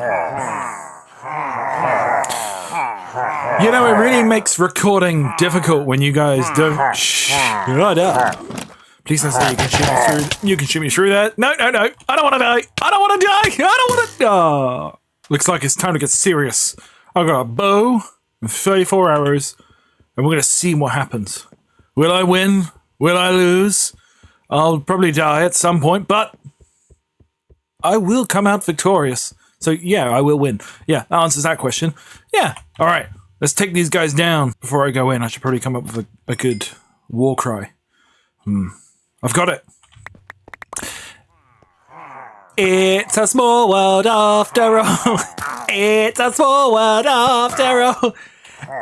You know, it really makes recording difficult when you guys don't shut up. Please don't say you can shoot me through. You can shoot me through that. No. I don't want to die. I don't want to die. I don't want to die. Looks like it's time to get serious. I've got a bow in 34 hours, and we're going to see what happens. Will I win? Will I lose? I'll probably die at some point, but I will come out victorious. So, yeah, I will win. Yeah, that answers that question. Yeah, all right. Let's take these guys down. Before I go in, I should probably come up with a good war cry. I've got it. It's a small world after all. It's a small world after all.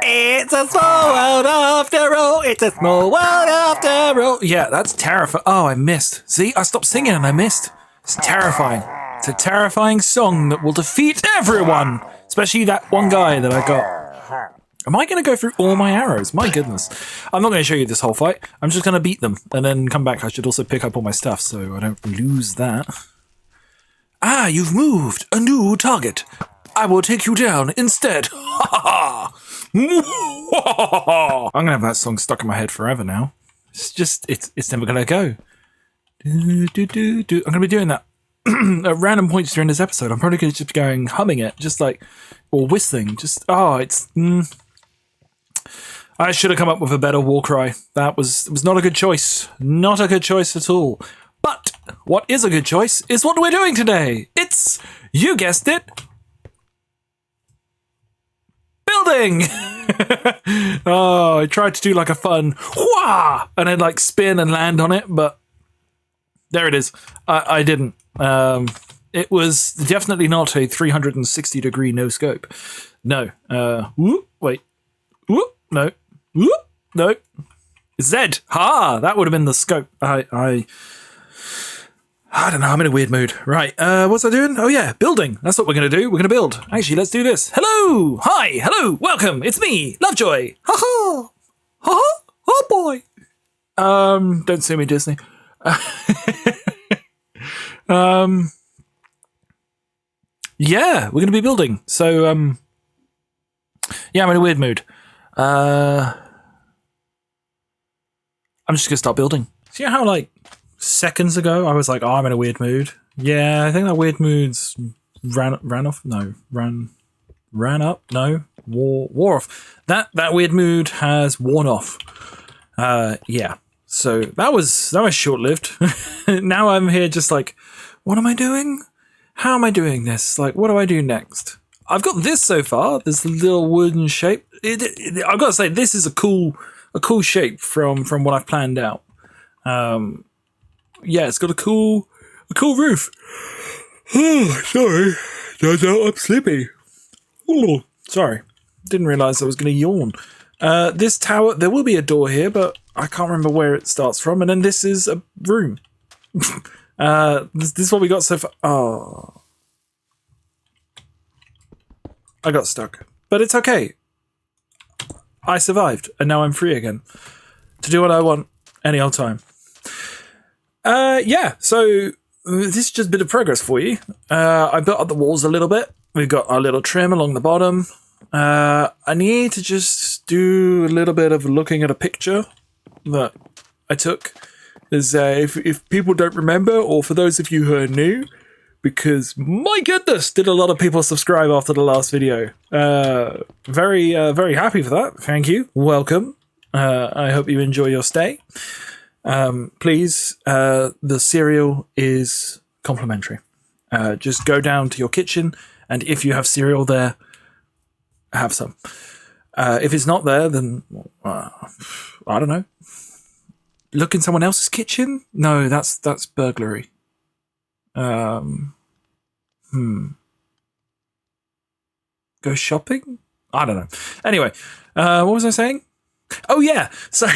It's a small world after all. It's a small world after all. Yeah, that's terrifying. Oh, I missed. See, I stopped singing and I missed. It's terrifying. It's a terrifying song that will defeat everyone, especially that one guy that I got. Am I going to go through all my arrows? My goodness. I'm not going to show you this whole fight. I'm just going to beat them and then come back. I should also pick up all my stuff so I don't lose that. Ah, you've moved. A new target. I will take you down instead. I'm going to have that song stuck in my head forever now. It's never going to go. I'm going to be doing that at random points during this episode. I'm probably going to just be going humming it, just like, or whistling. I should have come up with a better war cry. That was not a good choice. Not a good choice at all. But what is a good choice is what we're doing today. It's, you guessed it, building. Oh, I tried to do like a fun wah, and then like spin and land on it, but there it is. I didn't. It was definitely not a 360 degree no scope. No. Wait. No. No. Z. Ha! That would have been the scope. I don't know. I'm in a weird mood. Right. What's I doing? Oh yeah, building. That's what we're gonna do. We're gonna build. Actually, let's do this. Hello. Hi. Hello. Welcome. It's me, Lovejoy. Ha ha. Ha ha. Oh boy. Don't sue me, Disney. Yeah, we're gonna be building. So yeah, I'm in a weird mood. I'm just gonna start building. See how like seconds ago I was like, oh, I'm in a weird mood. Yeah, I think that weird mood's ran off. No, ran up. No, wore off. That weird mood has worn off. Yeah. So that was short lived. Now I'm here just like, what am I doing? How am I doing this? Like, what do I do next? I've got this so far. This little wooden shape. I've got to say, this is a cool shape from what I've planned out. Yeah, it's got a cool roof. Oh, sorry. Turns out I'm sleepy. Oh, sorry. Didn't realize I was going to yawn. This tower, there will be a door here, but I can't remember where it starts from. And then this is a room. This is what we got so far. Oh. I got stuck. But it's okay. I survived, and now I'm free again to do what I want any old time. Yeah, so this is just a bit of progress for you. I built up the walls a little bit. We've got our little trim along the bottom. I need to just do a little bit of looking at a picture that I took. As if people don't remember, or for those of you who are new, because my goodness, did a lot of people subscribe after the last video. Very happy for that. Thank you. Welcome. I hope you enjoy your stay. Please, the cereal is complimentary. Just go down to your kitchen, and if you have cereal there, have some. If it's not there, then I don't know. Look in someone else's kitchen? No, that's burglary. Go shopping? I don't know. Anyway, what was I saying? Oh yeah, so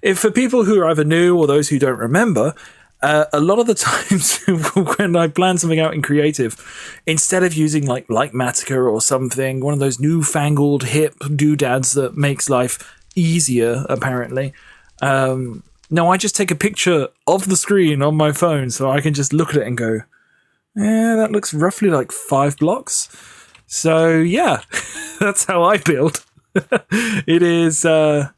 if for people who are either new or those who don't remember, a lot of the times when I plan something out in creative, instead of using like Matica or something, one of those newfangled hip doodads that makes life easier, apparently, no, I just take a picture of the screen on my phone so I can just look at it and go, Yeah, that looks roughly like 5 blocks. So yeah, that's how I build. It is a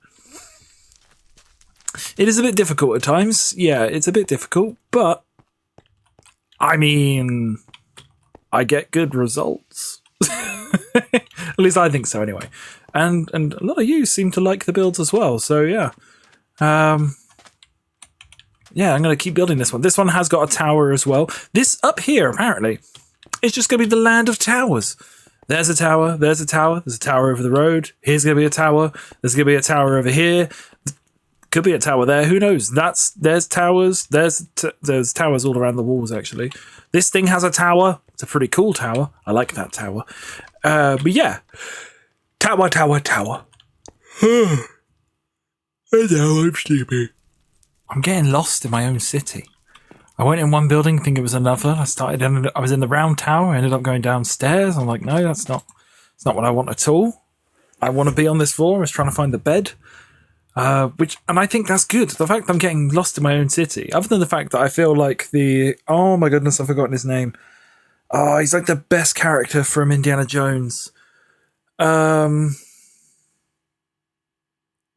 bit difficult at times. Yeah, it's a bit difficult, but I mean, I get good results. At least I think so anyway. And a lot of you seem to like the builds as well. So yeah. Yeah, I'm going to keep building this one. This one has got a tower as well. This up here, apparently, is just going to be the land of towers. There's a tower, there's a tower, there's a tower over the road. Here's going to be a tower. There's going to be a tower over here. Could be a tower there. Who knows? There's towers. There's towers all around the walls, actually. This thing has a tower. It's a pretty cool tower. I like that tower. But yeah. Tower. I know, I'm stupid. I'm getting lost in my own city. I went in one building, thinking it was another. I was in the round tower. I ended up going downstairs. I'm like, no, that's not what I want at all. I want to be on this floor. I was trying to find the bed. And I think that's good. The fact that I'm getting lost in my own city, other than the fact that I feel like oh my goodness, I've forgotten his name. Oh, he's like the best character from Indiana Jones.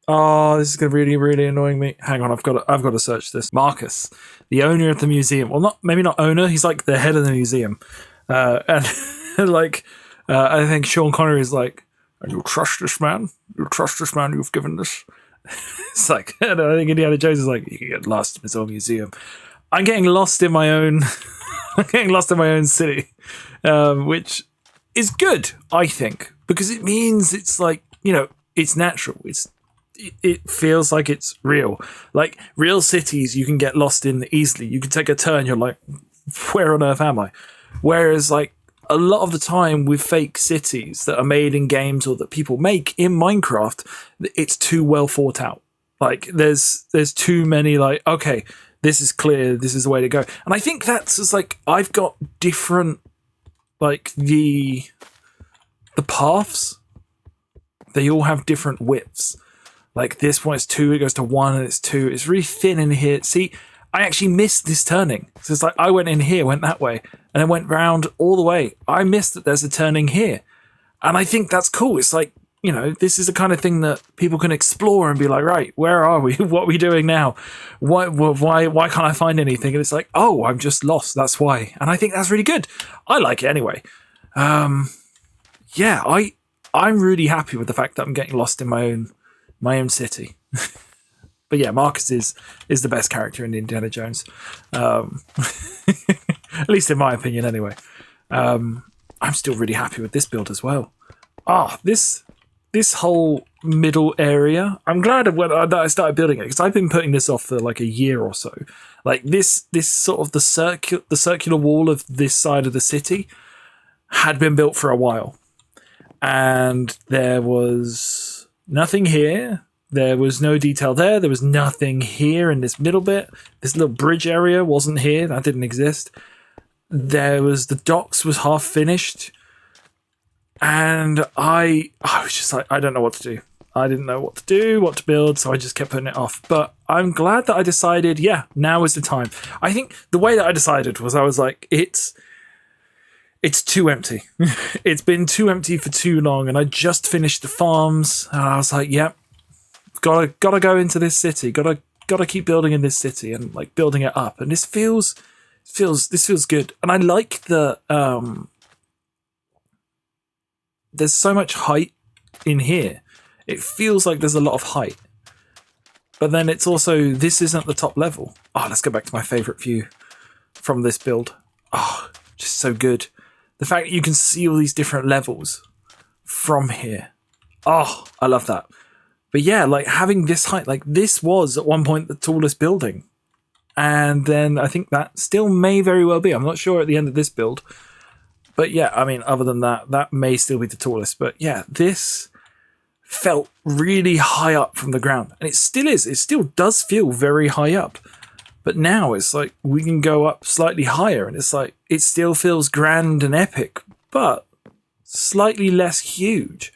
Oh, this is going to really, really annoying me. Hang on, I've got to search this. Marcus, the owner of the museum. Well, maybe not owner. He's like the head of the museum. And like, I think Sean Connery is like, and you trust this man? You trust this man you've given this? It's like, I think Indiana Jones is like, you can get lost in his own museum. I'm getting lost in my own. I'm getting lost in my own city, which is good, I think, because it means it's like, it's natural. It feels like it's real. Like real cities, you can get lost in easily. You can take a turn, you're like, where on earth am I? Whereas like a lot of the time with fake cities that are made in games or that people make in Minecraft, it's too well thought out. Like there's too many like, okay, this is clear, this is the way to go. And I think that's just like, I've got different, like the paths, they all have different widths. Like this one is 2, it goes to 1 and it's 2. It's really thin in here. See, I actually missed this turning. So it's like I went in here, went that way, and then went round all the way. I missed that there's a turning here. And I think that's cool. It's like, this is the kind of thing that people can explore and be like, right, where are we? What are we doing now? Why can't I find anything? And it's like, oh, I'm just lost. That's why. And I think that's really good. I like it anyway. Yeah, I'm really happy with the fact that I'm getting lost in my own city. But yeah, Marcus is the best character in Indiana Jones. At least in my opinion anyway. I'm still really happy with this build as well. This whole middle area, I'm glad that I started building it, because I've been putting this off for like a year or so. Like this sort of the circular wall of this side of the city had been built for a while. And there was nothing here. There was no detail there. There was nothing here in this middle bit. This little bridge area wasn't here. That didn't exist. The docks was half finished. And I was just like, I don't know what to do. I didn't know what to do, what to build, so I just kept putting it off. But I'm glad that I decided, yeah, now is the time. I think the way that I decided was I was like, it's too empty. It's been too empty for too long, and I just finished the farms, and I was like, yep, gotta go into this city. Gotta keep building in this city and like building it up. And this feels good. And I like the there's so much height in here. It feels like there's a lot of height. But then it's also, this isn't the top level. Oh, let's go back to my favorite view from this build. Oh, just so good. The fact that you can see all these different levels from here. Oh, I love that. But yeah, like having this height, like this was at one point the tallest building. And then I think that still may very well be. I'm not sure at the end of this build. But yeah, I mean, other than that, that may still be the tallest. But yeah, this felt really high up from the ground. And it still is. It still does feel very high up. But now it's like we can go up slightly higher. And it's like it still feels grand and epic, but slightly less huge.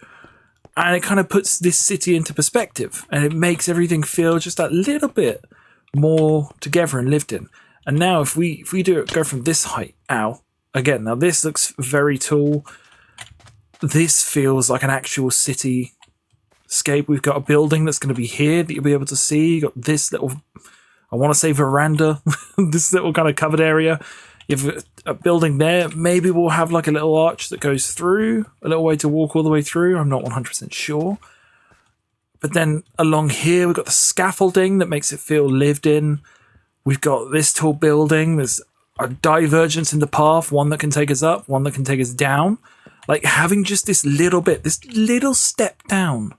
And it kind of puts this city into perspective. And it makes everything feel just a little bit more together and lived in. And now if we go from this height, ow, again, now this looks very tall. This feels like an actual cityscape. We've got a building that's going to be here that you'll be able to see. You've got this little, I want to say veranda, this little kind of covered area. You have a building there. Maybe we'll have like a little arch that goes through, a little way to walk all the way through. I'm not 100% sure. But then along here, we've got the scaffolding that makes it feel lived in. We've got this tall building. There's a divergence in the path, one that can take us up, one that can take us down. Like having just this little bit, this little step down.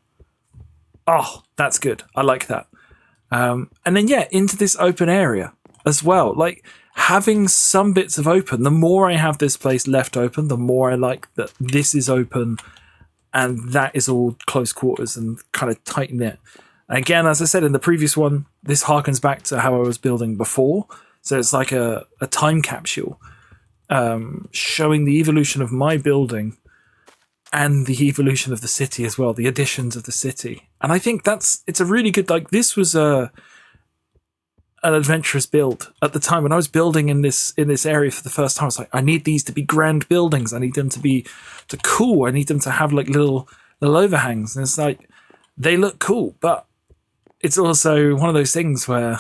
Oh, that's good. I like that. And then, yeah, into this open area as well. Like having some bits of open, the more I have this place left open, the more I like that this is open and that is all close quarters and kind of tight knit. Again, as I said in the previous one, this harkens back to how I was building before. So it's like a time capsule showing the evolution of my building and the evolution of the city as well, the additions of the city. And I think it's a really good, like this was an adventurous build at the time when I was building in this area for the first time. I was like, I need these to be grand buildings. I need them to be cool. I need them to have like little overhangs. And it's like, they look cool, but it's also one of those things where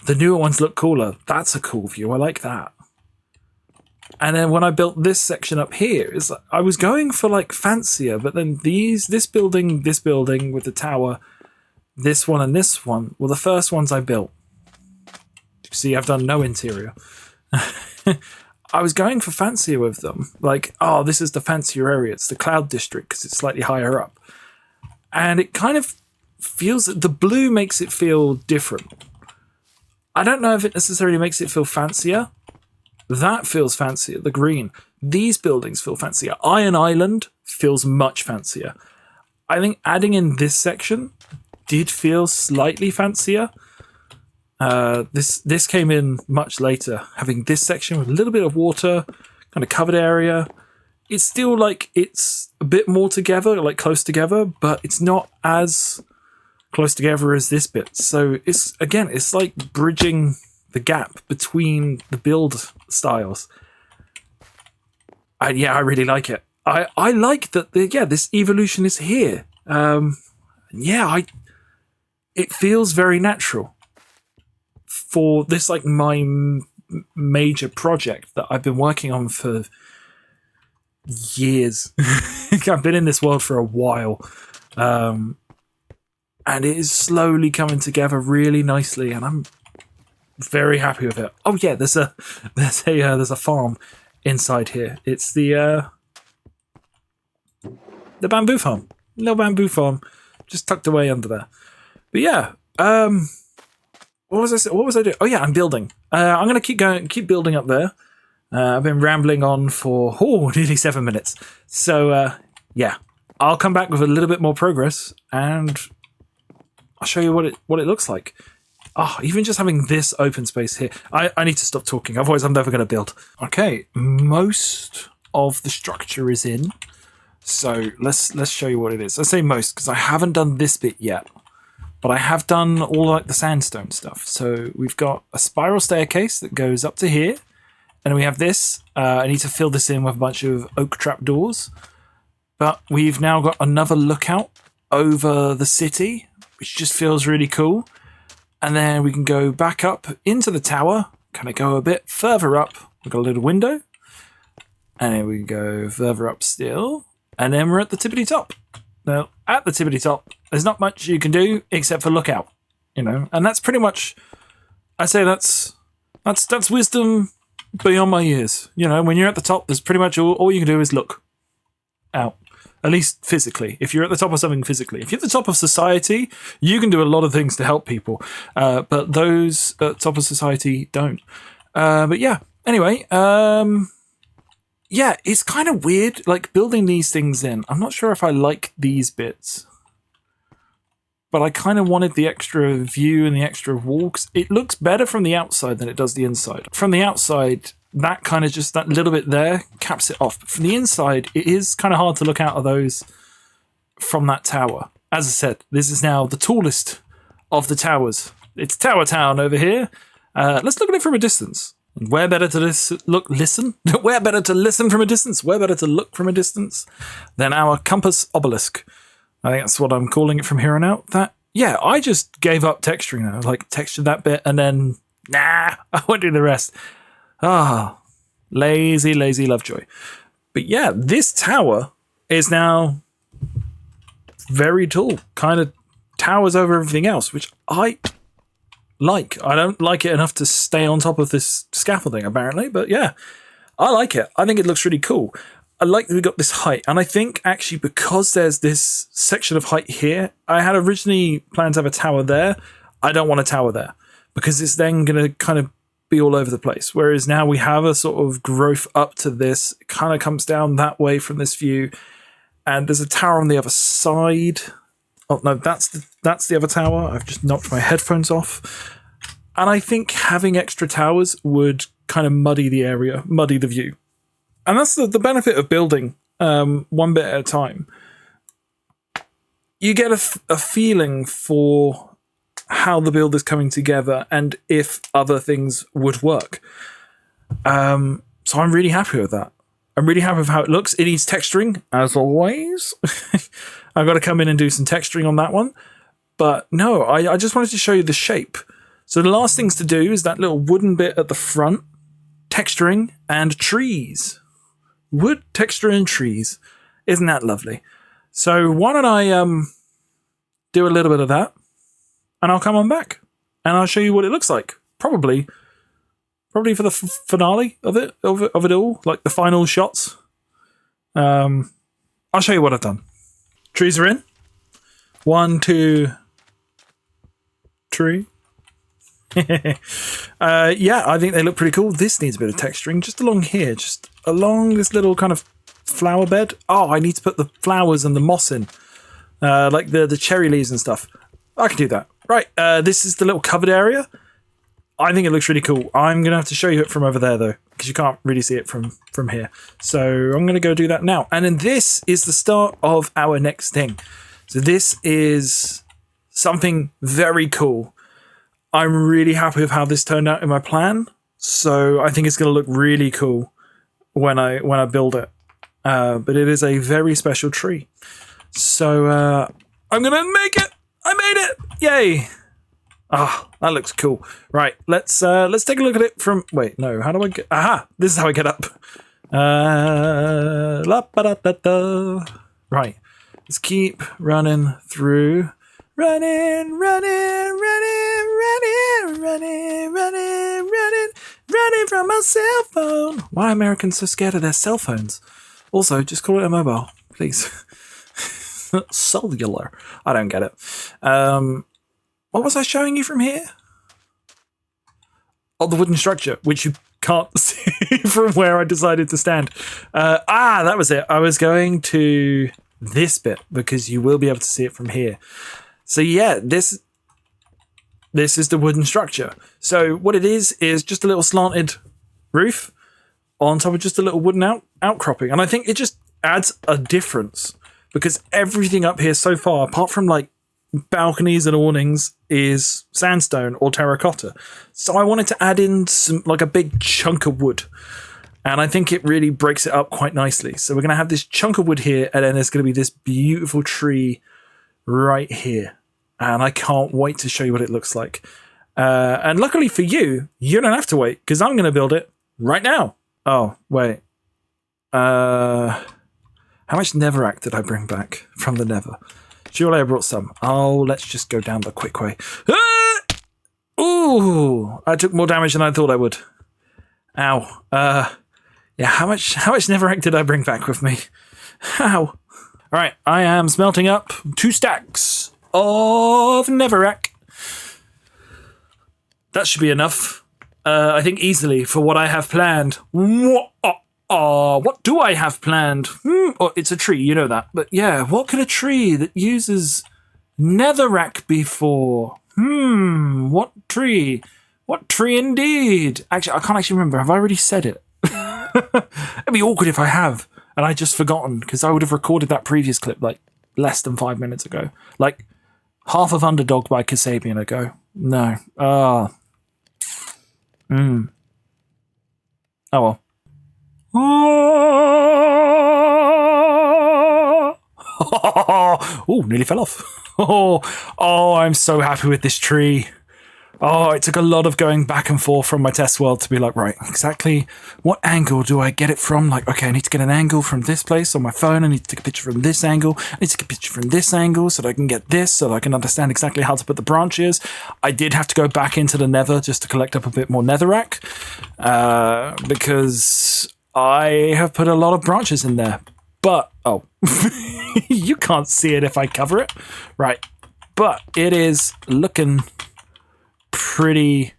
the newer ones look cooler. That's a cool view. I like that. And then when I built this section up here, I was going for like fancier, but then this building with the tower, this one and this one were the first ones I built. You see, I've done no interior. I was going for fancier with them. Like, oh, this is the fancier area. It's the Cloud District because it's slightly higher up. And it kind of feels, the blue makes it feel different. I don't know if it necessarily makes it feel fancier. That feels fancier, the green. These buildings feel fancier. Iron Island feels much fancier. I think adding in this section did feel slightly fancier. This came in much later, having this section with a little bit of water, kind of covered area. It's still like it's a bit more together, like close together, but it's not as close together as this bit. So it's like bridging the gap between the build styles. And yeah, I really like it. I like that. This evolution is here. It feels very natural for this, like my major project that I've been working on for years. I've been in this world for a while, and it is slowly coming together really nicely, and I'm very happy with it. Oh yeah, there's a farm inside here. It's the bamboo farm, little bamboo farm, just tucked away under there. But yeah, what was I doing? Oh yeah, I'm building. I'm gonna keep building up there. I've been rambling on for nearly 7 minutes. So yeah, I'll come back with a little bit more progress and I'll show you what it looks like. Oh, even just having this open space here. I need to stop talking, otherwise I'm never going to build. Okay, most of the structure is in. So let's show you what it is. I say most because I haven't done this bit yet. But I have done all like the sandstone stuff. So we've got a spiral staircase that goes up to here. And we have this. I need to fill this in with a bunch of oak trapdoors. But we've now got another lookout over the city, which just feels really cool. And then we can go back up into the tower, kind of go a bit further up. We've got a little window. And then we can go further up still. And then we're at the tippity top. Now, at the tippity top, there's not much you can do except for look out, and that's pretty much, I say that's wisdom beyond my years. When you're at the top, there's pretty much all you can do is look out, at least physically. If you're at the top of something physically, if you're at the top of society, you can do a lot of things to help people, but those at the top of society don't. But yeah, anyway, yeah, it's kind of weird, like building these things in. I'm not sure if I like these bits, but I kind of wanted the extra view and the extra wall. 'Cause it looks better from the outside than it does the inside. From the outside, that kind of just that little bit there caps it off. But from the inside, it is kind of hard to look out of those from that tower. As I said, this is now the tallest of the towers. It's Tower Town over here. Let's look at it from a distance. And where better to listen? Where better to listen from a distance? Where better to look from a distance than our compass obelisk? I think that's what I'm calling it from here on out. Yeah, I just gave up texturing now. Like, textured that bit and then, nah, I won't do the rest. Lazy Lovejoy. But yeah, this tower is now very tall. Kind of towers over everything else, which I like. I don't like it enough to stay on top of this scaffolding, apparently. But yeah, I like it. I think it looks really cool. I like that we got this height. And I think actually because there's this section of height here, I had originally planned to have a tower there. I don't want a tower there because it's then going to kind of be all over the place. Whereas now we have a sort of growth up to this. It kind of comes down that way from this view. And there's a tower on the other side. Oh, no, that's the other tower. I've just knocked my headphones off. And I think having extra towers would kind of muddy the area, muddy the view. And that's the benefit of building one bit at a time. You get a feeling for how the build is coming together and if other things would work. So I'm really happy with that. I'm really happy with how it looks. It needs texturing, as always. I've got to come in and do some texturing on that one. But no, I just wanted to show you the shape. So the last things to do is that little wooden bit at the front, texturing, and trees. Wood, texture, and trees. Isn't that lovely? So why don't I do a little bit of that, and I'll come on back, and I'll show you what it looks like. Probably for the finale of it all, like the final shots. I'll show you what I've done. Trees are in. 1, 2, 3. Yeah, I think they look pretty cool. This needs a bit of texturing, just along here, just along this little kind of flower bed. Oh, I need to put the flowers and the moss in, like the cherry leaves and stuff. I can do that. Right, this is the little covered area. I think it looks really cool. I'm going to have to show you it from over there, though, because you can't really see it from here. So I'm going to go do that now. And then this is the start of our next thing. So this is something very cool. I'm really happy with how this turned out in my plan. So I think it's going to look really cool when I build it. But it is a very special tree. So I'm going to make it. I made it. Yay. Ah, that looks cool. Right, let's take a look at it from... Wait, no, how do I get... Aha, this is how I get up. Right, let's keep running through. Running from my cell phone. Why are Americans so scared of their cell phones? Also, just call it a mobile, please. Cellular. I don't get it. What was I showing you from here? Oh, the wooden structure, which you can't see from where I decided to stand. That was it. I was going to this bit because you will be able to see it from here. So yeah, this is the wooden structure. So what it is just a little slanted roof on top of just a little wooden outcropping. And I think it just adds a difference because everything up here so far, apart from like balconies and awnings, is sandstone or terracotta. So I wanted to add in some, like a big chunk of wood. And I think it really breaks it up quite nicely. So we're going to have this chunk of wood here, and then there's going to be this beautiful tree right here. And I can't wait to show you what it looks like. And luckily for you, you don't have to wait, because I'm going to build it right now. Oh, wait. How much Netherrack did I bring back from the Nether? Surely I brought some. Oh, let's just go down the quick way. Ah! Ooh, I took more damage than I thought I would. Ow. Yeah, how much Netherrack did I bring back with me? Ow. All right, I am smelting up 2 stacks of Netherrack. That should be enough. I think easily for what I have planned. What do I have planned? Oh, it's a tree, you know that. But yeah, what could a tree that uses Netherrack be for? What tree? What tree indeed? Actually, I can't actually remember. Have I already said it? It'd be awkward if I have, and I just forgotten, because I would have recorded that previous clip like less than 5 minutes ago. Like half of Underdog by Kasabian ago. No. Oh well. Oh, nearly fell off. Oh, I'm so happy with this tree. Oh, it took a lot of going back and forth from my test world to be like, right, exactly what angle do I get it from? Like, okay, I need to get an angle from this place on my phone. I need to take a picture from this angle. I need to take a picture from this angle so that I can get this, so that I can understand exactly how to put the branches. I did have to go back into the nether just to collect up a bit more netherrack because I have put a lot of branches in there. But, oh, you can't see it if I cover it. Right. But it is looking pretty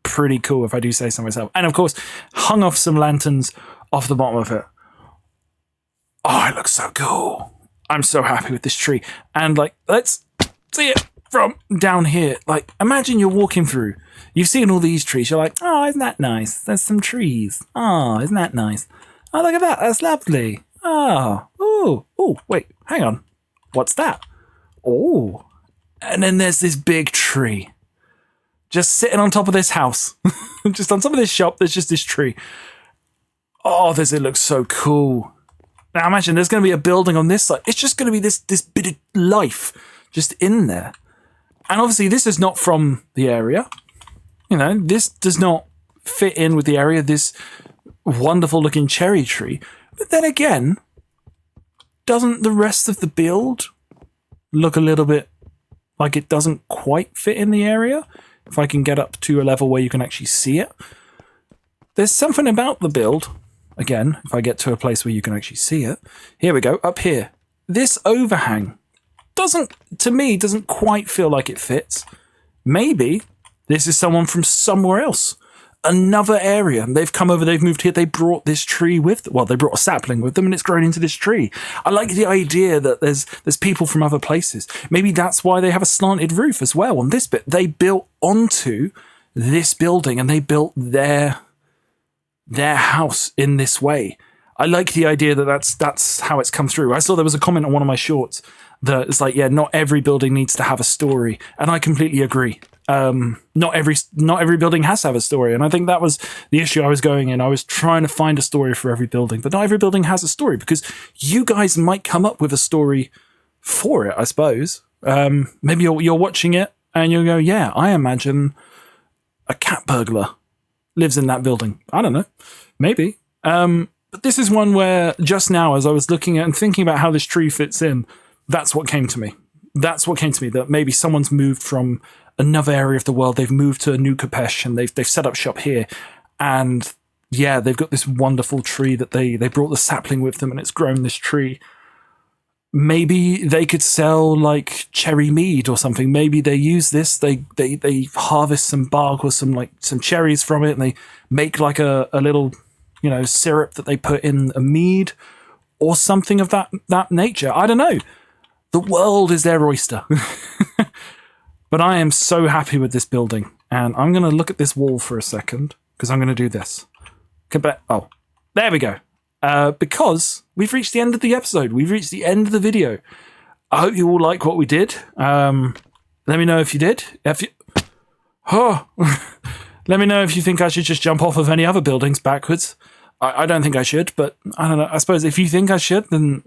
cool, if I do say so myself. And of course, hung off some lanterns off the bottom of it. Oh, it looks so cool. I'm so happy with this tree. And like, let's see it from down here. Like, imagine you're walking through. You've seen all these trees. You're like, oh, isn't that nice? There's some trees. Oh, isn't that nice? Oh, look at that. That's lovely. Oh, wait, hang on. What's that? Oh, and then there's this big tree just sitting on top of this house. Just on top of this shop, there's just this tree. Oh, it looks so cool. Now imagine there's going to be a building on this side. It's just going to be this bit of life just in there. And obviously this is not from the area. You know, this does not fit in with the area, this wonderful looking cherry tree. But then again, doesn't the rest of the build look a little bit like it doesn't quite fit in the area? If I can get up to a level where you can actually see it. There's something about the build. Again, if I get to a place where you can actually see it. Here we go, up here. This overhang doesn't quite feel like it fits. Maybe this is someone from somewhere else. Another area. They've come over, they've moved here, they brought this tree with them. Well, they brought a sapling with them and it's grown into this tree. I like the idea that there's people from other places. Maybe that's why they have a slanted roof as well on this bit. They built onto this building and they built their house in this way. I like the idea that that's how it's come through. I saw there was a comment on one of my shorts that it's like, yeah, not every building needs to have a story. And I completely agree. Not every building has to have a story, and I think that was the issue I was going in. I was trying to find a story for every building, but not every building has a story because you guys might come up with a story for it, I suppose. Maybe you're watching it and you'll go, yeah, I imagine a cat burglar lives in that building. I don't know, maybe. But this is one where just now, as I was looking at and thinking about how this tree fits in, that's what came to me. That maybe someone's moved from another area of the world. They've moved to New Kapesh and they've set up shop here. And yeah, they've got this wonderful tree that they brought the sapling with them and it's grown this tree. Maybe they could sell like cherry mead or something. Maybe they use this, they harvest some bark or some cherries from it and they make like a little, syrup that they put in a mead or something of that nature. I don't know. The world is their oyster. But I am so happy with this building. And I'm going to look at this wall for a second because I'm going to do this. Oh, there we go. Because we've reached the end of the episode. We've reached the end of the video. I hope you all like what we did. Let me know if you did. Let me know if you think I should just jump off of any other buildings backwards. I don't think I should, but I don't know. I suppose if you think I should, then...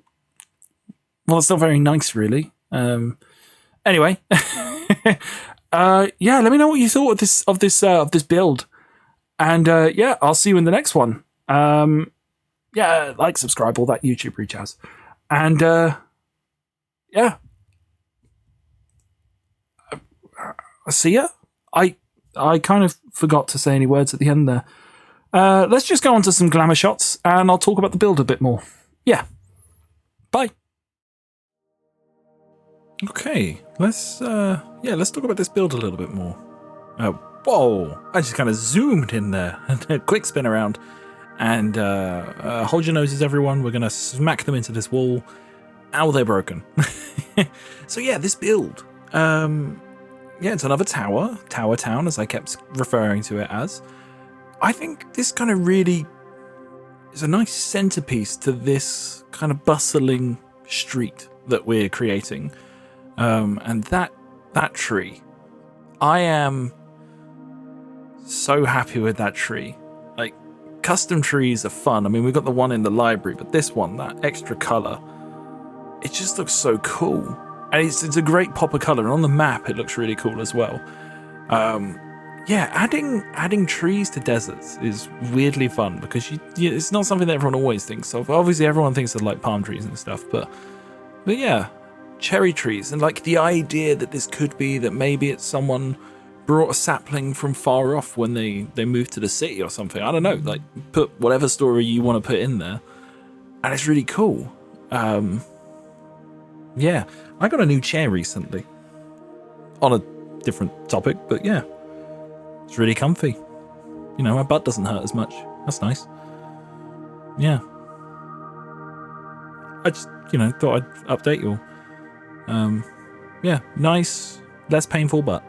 Well, it's not very nice, really. Anyway... yeah, let me know what you thought of this build, and yeah, I'll see you in the next one. Yeah, like, subscribe, all that YouTube reach has, and yeah, see ya. I kind of forgot to say any words at the end there. Let's just go on to some glamour shots, and I'll talk about the build a bit more. Yeah, bye. Okay, let's talk about this build a little bit more. Whoa, I just kind of zoomed in there. A quick spin around. And hold your noses, everyone. We're going to smack them into this wall. Ow, they're broken. So yeah, this build. Yeah, it's another tower. Tower Town, as I kept referring to it as. I think this kind of really is a nice centerpiece to this kind of bustling street that we're creating. And that tree, I am so happy with that tree. Like, custom trees are fun. I mean, we've got the one in the library, but this one, that extra color, it just looks so cool. And it's a great pop of color. And on the map, it looks really cool as well. Yeah, adding trees to deserts is weirdly fun because it's not something that everyone always thinks of. Obviously, everyone thinks of like palm trees and stuff, but yeah, cherry trees, and like the idea that this could be that maybe it's someone brought a sapling from far off when they moved to the city or something. I don't know. Like, put whatever story you want to put in there, and it's really cool. Yeah, I got a new chair recently on a different topic, but yeah. It's really comfy. You know, my butt doesn't hurt as much. That's nice. Yeah. I just, thought I'd update you all. Yeah, nice, less painful butt.